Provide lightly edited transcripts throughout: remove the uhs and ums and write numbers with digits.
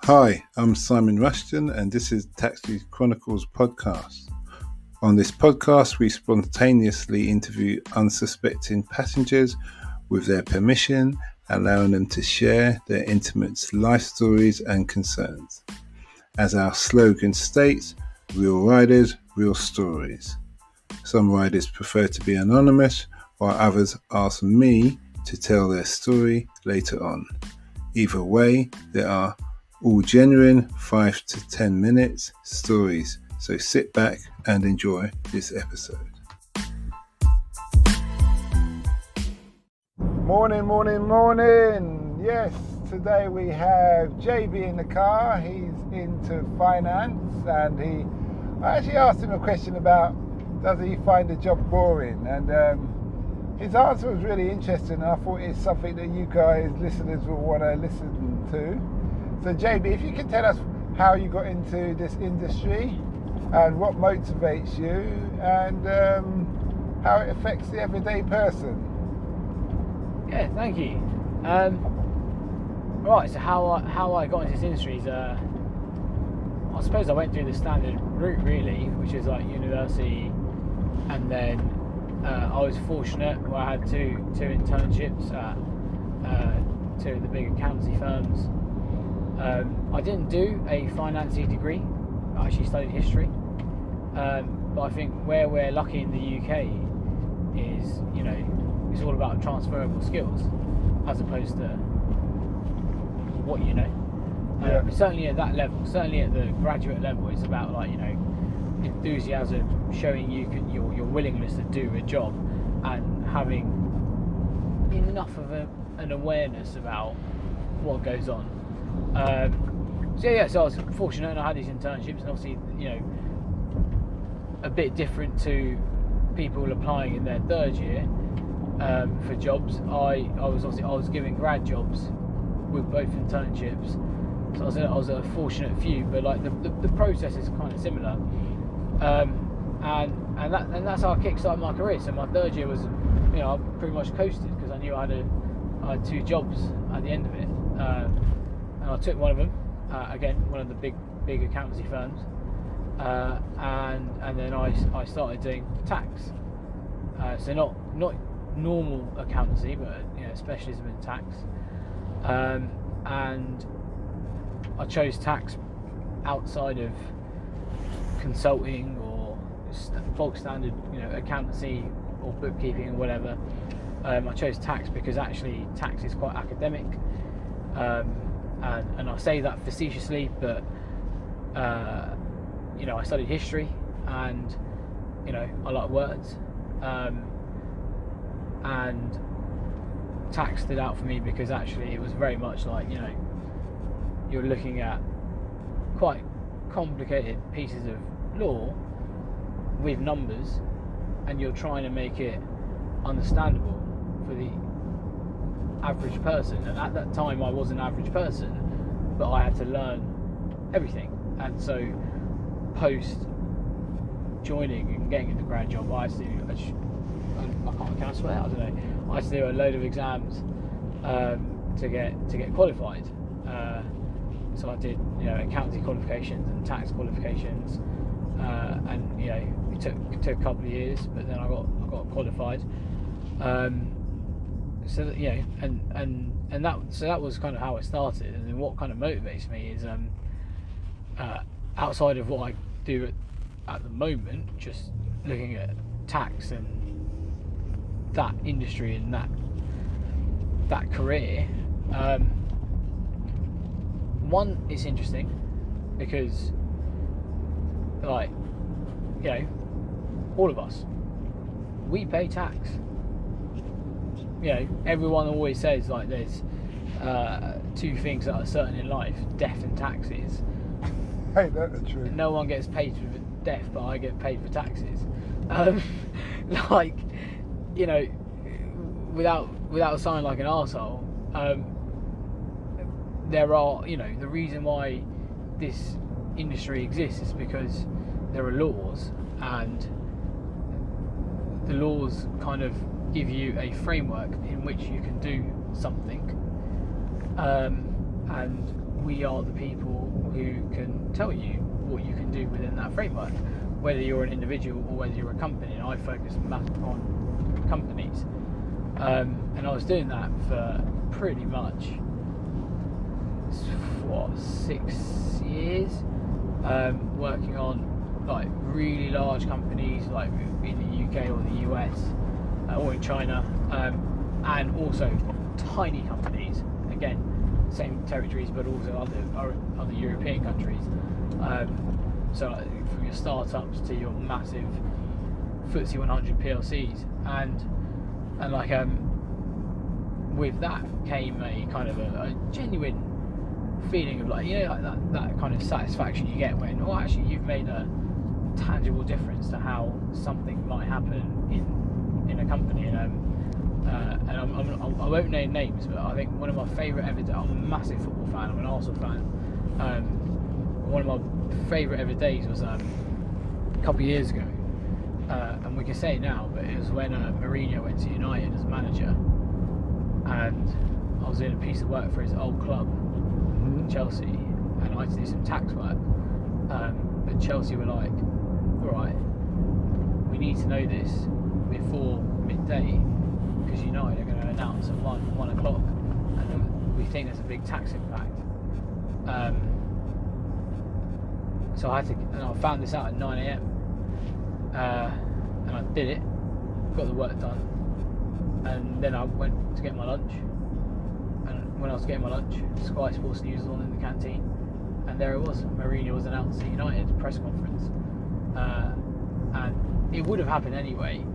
Hi, I'm Simon Rushton and this is Taxi Chronicles Podcast. On this podcast, we spontaneously interview unsuspecting passengers with their permission, allowing them to share their intimate life stories and concerns. As our slogan states, real riders, real stories. Some riders prefer to be anonymous, while others ask me to tell their story later on. Either way, there are all genuine 5 to 10 minutes stories, so sit back and enjoy this episode. Morning. Yes, today we have JB in the car. He's into finance and I actually asked him a question about does he find the job boring, and his answer was really interesting, and I thought it's something that you guys, listeners, will want to listen to. So JB, if you can tell us how you got into this industry and what motivates you and how it affects the everyday person. Yeah, thank you. Right, so how I got into this industry is, I suppose I went through the standard route really, which is like university, and then I was fortunate where I had two internships at two of the big accountancy firms. I didn't do a financing degree. I actually studied history. But I think where we're lucky in the UK is, it's all about transferable skills as opposed to what you know. Certainly at that level, certainly at the graduate level, it's about enthusiasm, showing your willingness to do a job and having enough of an awareness about what goes on. So I was fortunate and I had these internships, and obviously, a bit different to people applying in their third year for jobs. I was given grad jobs with both internships, so I was a fortunate few. But the process is kind of similar, and that's how I kickstarted my career. So my third year was, I pretty much coasted because I knew I had two jobs at the end of it. And I took one of them, again, one of the big accountancy firms, and then I started doing tax. So not normal accountancy, but specialism in tax. And I chose tax outside of consulting or bog standard, accountancy or bookkeeping or whatever. I chose tax because actually tax is quite academic. And I say that facetiously, but I studied history, and I like words, and tax stood out for me because actually it was very much like you're looking at quite complicated pieces of law with numbers, and you're trying to make it understandable for the average person. And at that time I was an average person, but I had to learn everything. And so post joining and getting into grad job, I had to do can I swear? I don't know. I had to do a load of exams to get qualified. So I did accounting qualifications and tax qualifications, and it took a couple of years, but then I got qualified. So that, and that was kind of how it started. And then what kind of motivates me is outside of what I do at the moment, just looking at tax and that industry and that career. One, it's interesting because all of us, we pay tax. Everyone always says there's two things that are certain in life: death and taxes. Hey, that's true. No one gets paid for death, but I get paid for taxes. Without sounding like an arsehole, there are, the reason why this industry exists is because there are laws, and the laws kind of give you a framework in which you can do something, and we are the people who can tell you what you can do within that framework, whether you're an individual or whether you're a company. And I focus on companies, and I was doing that for pretty much 6 years, working on like really large companies like in the UK or the US or in China, and also tiny companies, again same territories but also other European countries, so like, from your startups to your massive FTSE 100 PLCs, and like with that came a kind of a genuine feeling of like, you know, like that kind of satisfaction you get when, oh, actually you've made a tangible difference to how something might happen in a company. And I won't name names, but I think one of my favourite ever, I'm a massive football fan, I'm an Arsenal fan, one of my favourite ever days was a couple of years ago, and we can say it now, but it was when Mourinho went to United as manager, and I was doing a piece of work for his old club, Chelsea, and I had to do some tax work, but Chelsea were like, alright, we need to know this before midday because United are going to announce at 1 o'clock, and we think there's a big tax impact, so I found this out at 9 AM, and I did it, got the work done, and then I went to get my lunch. When I was getting my lunch, Sky Sports News was on in the canteen, and there it was. Mourinho was announced at United press conference, and it would have happened anyway,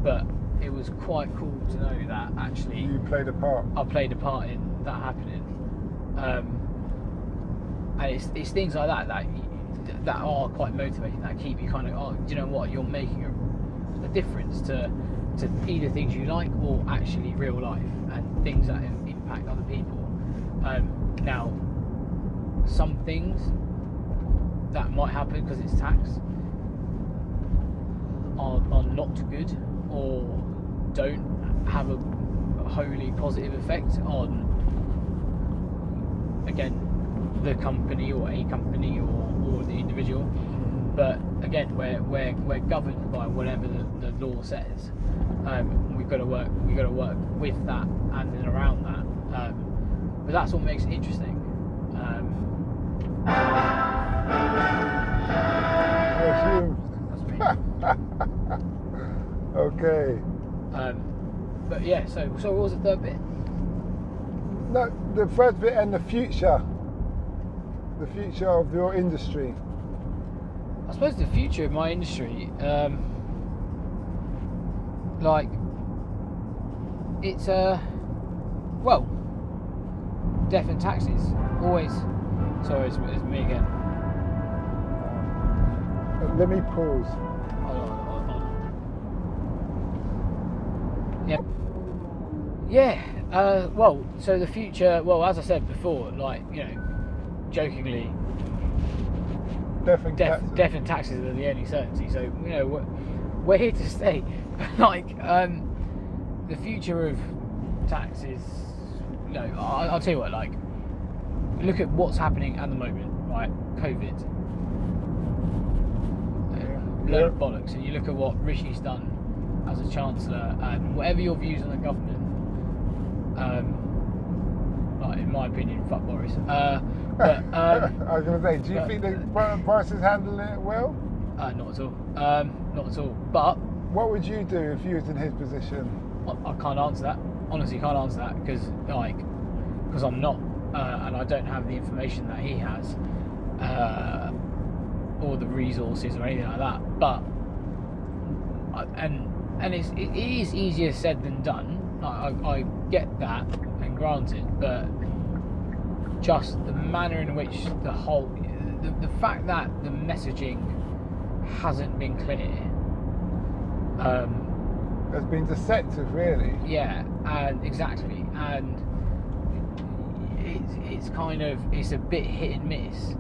but it was quite cool to know that actually you played a part. I played a part in that happening, and it's things like that are quite motivating, that keep you kind of, oh, do you know what, you're making a difference to either things you like or actually real life and things that impact other people. Now, some things that might happen because it's tax are not good or don't have a wholly positive effect on, again, the company or a company or the individual. But again, we're governed by whatever the law says. We've got to work with that and then around that. But that's what makes it interesting. That's me. Okay. But yeah, so what was the third bit? No, the first bit and the future of your industry. I suppose the future of my industry, like, it's well, death and taxes, always. Sorry, it's me again. Let me pause. Hold on. Yeah. Well, so the future, well, as I said before, like, you know, jokingly, Death and taxes are the only certainty. So, you know, we're here to stay. Like, the future of taxes, you know, I'll tell you what, like, look at what's happening at the moment, right? COVID. Load of bollocks. And you look at what Rishi's done as a Chancellor, and whatever your views on the government, like, in my opinion, fuck Boris. But, I was going to say, do you think the Boris is handling it well? Not at all. Not at all. But what would you do if you was in his position? I can't answer that. Honestly, can't answer that because I'm not, and I don't have the information that he has, or the resources or anything like that. But and it is easier said than done. I get that, and granted, but just the manner in which the fact that the messaging hasn't been clear, has been deceptive, really. Yeah, and exactly, and it's kind of, it's a bit hit and miss,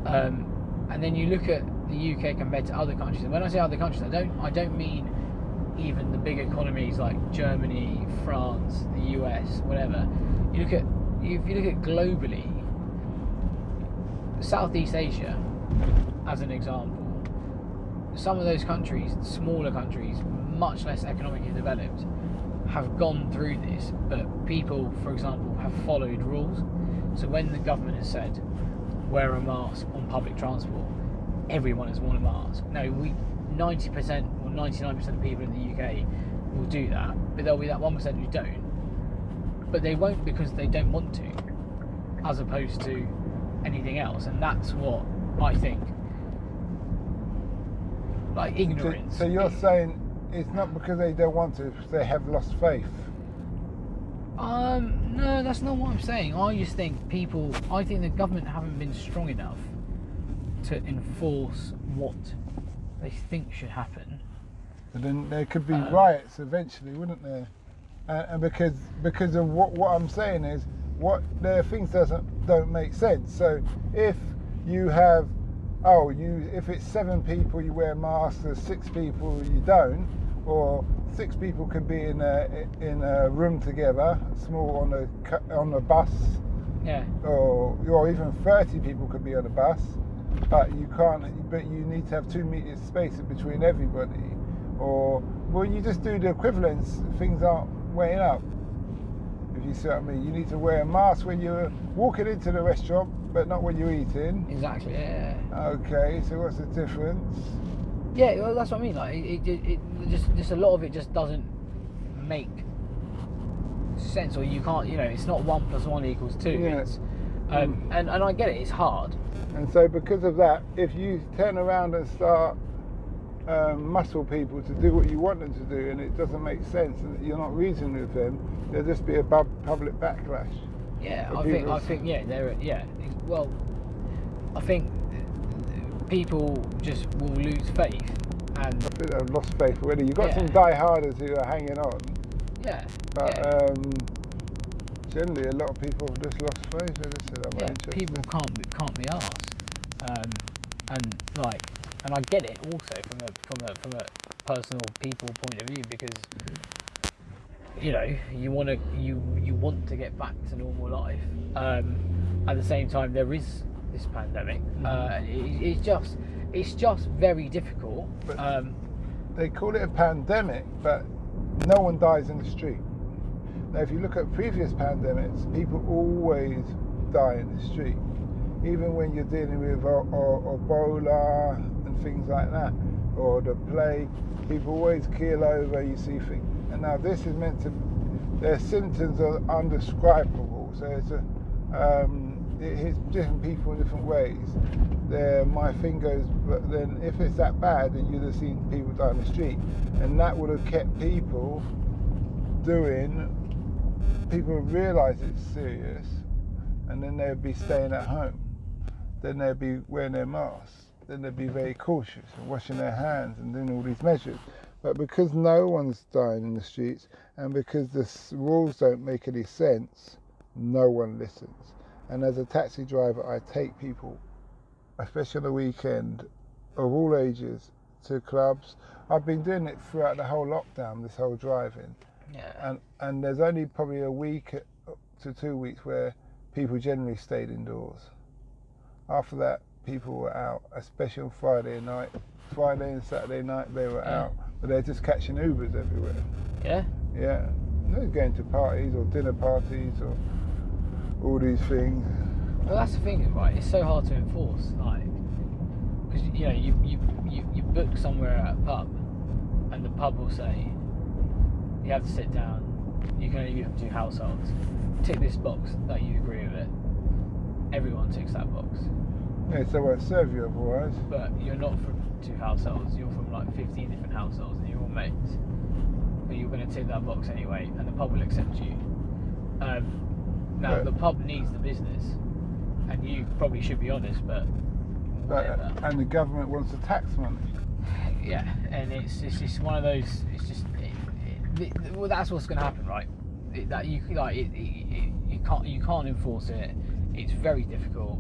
and then you look at the UK compared to other countries, and when I say other countries, I don't mean even the big economies like Germany, France, the US, whatever. If you look at globally, Southeast Asia, as an example, some of those countries, smaller countries, much less economically developed, have gone through this, but people, for example, have followed rules. So when the government has said, wear a mask on public transport, everyone has worn a mask. Now, 90% or 99% of people in the UK will do that, but there'll be that 1% who don't. But they won't because they don't want to, as opposed to anything else. And that's what I think, like, ignorance. So you're saying it's not because they don't want to, it's they have lost faith? No, that's not what I'm saying. I just think I think the government haven't been strong enough to enforce what they think should happen. But then there could be riots eventually, wouldn't there? And because of what I'm saying is, what their things don't make sense. So if you have, if it's 7 people you wear masks, there's 6 people you don't, or 6 people could be in a room together, small on a bus, yeah, or even 30 people could be on a bus, but you can't. But you need to have 2 meters space between everybody, or you just do the equivalence. Things aren't weighing up. If you see what I mean, you need to wear a mask when you're walking into the restaurant, but not when you're eating. Exactly. Yeah. Okay, so what's the difference? Yeah, well, that's what I mean. Like, it just a lot of it just doesn't make sense, or you can't. It's not 1 + 1 = 2. Yeah. It's, and I get it. It's hard. And so because of that, if you turn around and start muscle people to do what you want them to do, and it doesn't make sense, and you're not reasoning with them, there'll just be a public backlash. Yeah, I think well, I think people just will lose faith, and I think they've lost faith already. You've got some die-harders who are hanging on. Yeah. But generally, a lot of people have just lost faith. They just said, "I'm not interested." People can't be asked, and I get it also from a personal people point of view, because you want to get back to normal life. At the same time, there is this pandemic. It's just very difficult. But they call it a pandemic, but no one dies in the street. Now, if you look at previous pandemics, people always die in the street. Even when you're dealing with Ebola and things like that, or the plague, people always keel over, you see things. And now this is meant to, their symptoms are undescribable, so it hits different people in different ways. My thing goes, but then if it's that bad, then you'd have seen people die in the street, and that would have kept people would realise it's serious, and then they'd be staying at home. Then they'd be wearing their masks. Then they'd be very cautious and washing their hands and doing all these measures. But because no one's dying in the streets, and because the rules don't make any sense, no one listens. And as a taxi driver, I take people, especially on the weekend, of all ages, to clubs. I've been doing it throughout the whole lockdown, this whole driving. Yeah. And there's only probably a week to 2 weeks where people generally stayed indoors. After that, people were out, especially on Friday night. Friday and Saturday night, they were out, but they're just catching Ubers everywhere. Yeah? Yeah. They're going to parties or dinner parties or all these things. Well, that's the thing, right? It's so hard to enforce, like, because you book somewhere at a pub, and the pub will say you have to sit down. You can only have 2 households. Tick this box that you agree with it. Everyone ticks that box. Yeah, so they won't serve you otherwise. But you're not from 2 households. You're from like 15 different households, and you're all mates. But you're going to tick that box anyway, and the pub will accept you. Now the pub needs the business, and you probably should be honest, but whatever. And the government wants the tax money. Yeah, and it's just one of those. It's just well, that's what's going to happen, right? You can't enforce it. It's very difficult.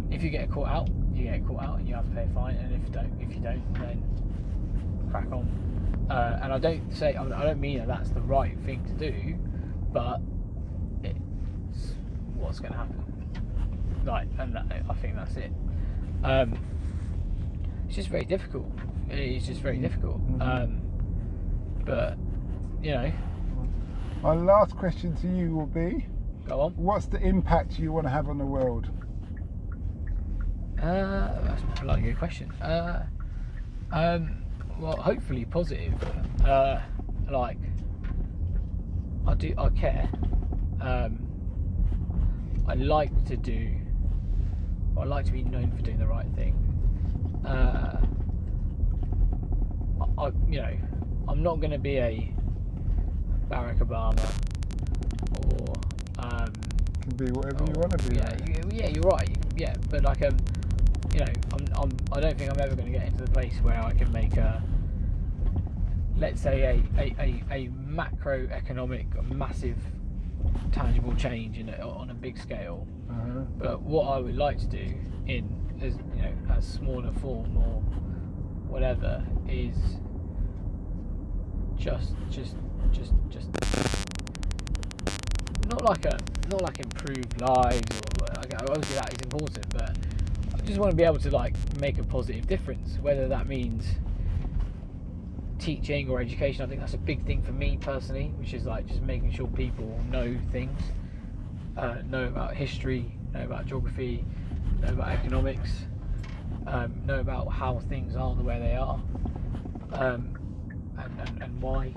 If you get caught out, you get caught out, and you have to pay a fine. And if you don't, then crack on. And I don't mean that that's the right thing to do, but it's what's going to happen. I think that's it. It's just very difficult. It's just very difficult. But my last question to you will be, go on. What's the impact you want to have on the world? That's a good question. Well, hopefully positive. I care. I like to be known for doing the right thing. I'm not going to be a Barack Obama or can be whatever you want to be. Yeah, you're right. Yeah, but I don't think I'm ever going to get into the place where I can make let's say a macroeconomic massive tangible change on a big scale. But what I would like to do as smaller form or whatever is just not like improved lives, or obviously that is important, but I just want to be able to make a positive difference, whether that means teaching or education. I think that's a big thing for me personally, which is just making sure people know things, know about history, know about geography, know about economics, know about how things are the way they are, and why,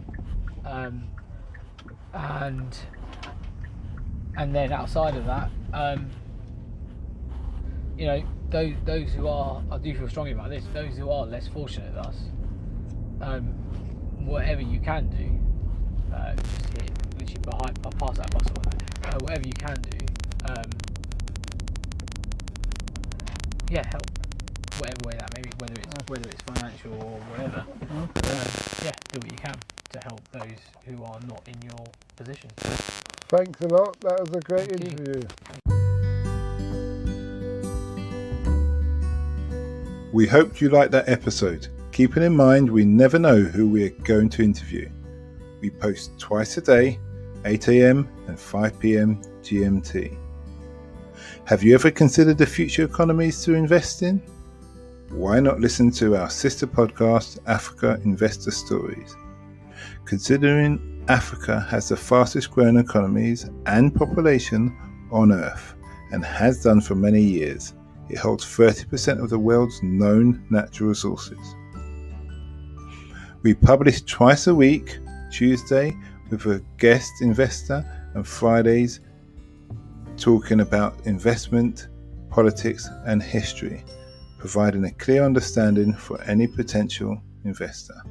and then outside of that, those who are, I do feel strongly about this, those who are less fortunate than us, whatever you can do, just here, literally behind, I'll pass that bus or whatever you can do, help, whatever way that may be, whether it's financial or whatever. Do what you can to help those who are not in your position. Thanks a lot. That was a great interview. We hope you liked that episode. Keeping in mind, we never know who we're going to interview. We post twice a day, 8 a.m. and 5 p.m. GMT. Have you ever considered the future economies to invest in? Why not listen to our sister podcast, Africa Investor Stories? Considering Africa has the fastest growing economies and population on Earth, and has done for many years, it holds 30% of the world's known natural resources. We publish twice a week, Tuesday with a guest investor, and Fridays talking about investment, politics and history, providing a clear understanding for any potential investor.